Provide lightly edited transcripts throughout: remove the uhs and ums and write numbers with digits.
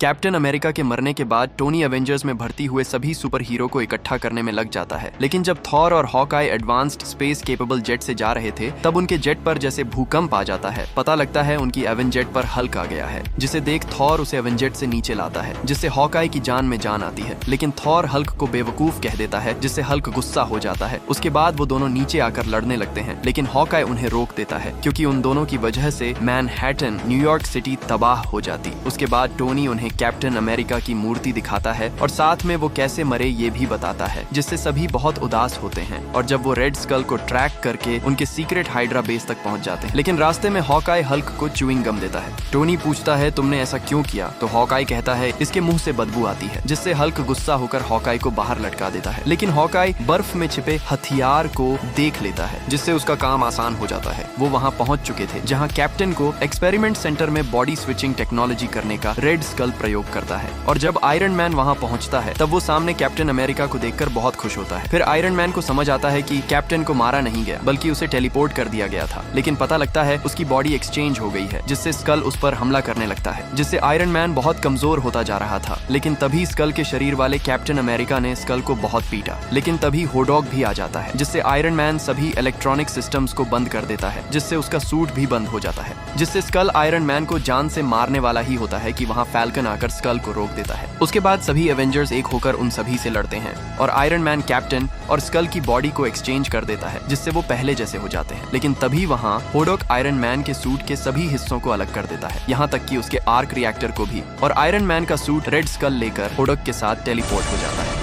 Captain America के मरने के बाद टोनी एवेंजर्स में भर्ती हुए सभी सुपर हीरो को इकट्ठा करने में लग जाता है। लेकिन जब थॉर और Hawkeye advanced space capable jet से जा रहे थे तब उनके जेट पर जैसे भूकंप आ जाता है। पता लगता है उनकी एवेंजेट पर हल्क आ गया है, जिसे देख थॉर उसे एवेंजेट से नीचे लाता है, जिससे हॉकआई की जान में जान आती है। लेकिन थॉर हल्क को बेवकूफ कह देता है, जिससे हल्क गुस्सा हो जाता है। उसके बाद वो दोनों नीचे आकर लड़ने लगते हैं, लेकिन हॉकआई उन्हें रोक देता है क्योंकि उन दोनों की वजह से मैनहट्टन न्यूयॉर्क सिटी तबाह हो जाती। उसके बाद टोनी उन्हें कैप्टन अमेरिका की मूर्ति दिखाता है और साथ में वो कैसे मरे ये भी बताता है, जिससे सभी बहुत उदास होते हैं। और जब वो रेड स्कल को ट्रैक करके उनके सीक्रेट हाइड्रा बेस तक पहुंच जाते हैं, लेकिन रास्ते में हॉकआई हल्क को च्यूइंग गम देता है। टोनी पूछता है तुमने ऐसा क्यों किया, तो हॉकआई कहता है इसके मुंह से बदबू आती है, जिससे हल्क गुस्सा होकर हॉकआई को बाहर लटका देता है। लेकिन हॉकआई बर्फ में छिपे हथियार को देख लेता है, जिससे उसका काम आसान हो जाता है। वो वहाँ पहुंच चुके थे जहाँ कैप्टन को एक्सपेरिमेंट सेंटर में बॉडी स्विचिंग टेक्नोलॉजी करने का रेड स्कल प्रयोग करता है। और जब आयरन मैन वहाँ पहुँचता है तब वो सामने कैप्टन अमेरिका को देखकर बहुत खुश होता है। फिर आयरन मैन को समझ आता है कि कैप्टन को मारा नहीं गया बल्कि उसे टेलीपोर्ट कर दिया गया था। लेकिन पता लगता है उसकी बॉडी एक्सचेंज हो गई है, जिससे स्कल उस पर हमला करने लगता है, जिससे आयरन मैन बहुत कमजोर होता जा रहा था। लेकिन तभी स्कल के शरीर वाले कैप्टन अमेरिका ने स्कल को बहुत पीटा। लेकिन तभी होडॉग भी आ जाता है, जिससे आयरन मैन सभी इलेक्ट्रॉनिक सिस्टम्स को बंद कर देता है, जिससे उसका सूट भी बंद हो जाता है, जिससे स्कल आयरन मैन को जान से मारने वाला ही होता है कि वहाँ फैल्कन आकर स्कल को रोक देता है। उसके बाद सभी एवेंजर्स एक होकर उन सभी से लड़ते हैं और आयरन मैन कैप्टन और स्कल की बॉडी को एक्सचेंज कर देता है, जिससे वो पहले जैसे हो जाते हैं। लेकिन तभी वहाँ होडॉग आयरन मैन के सूट के सभी हिस्सों को अलग कर देता है, यहाँ तक कि उसके आर्क रिएक्टर को भी, और आयरन मैन का सूट रेड स्कल लेकर होडॉग के साथ टेलीपोर्ट हो जाता है।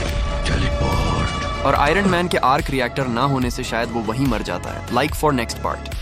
और आयरन मैन के आर्क रिएक्टर ना होने से शायद वो वहीं मर जाता है। Like for next part.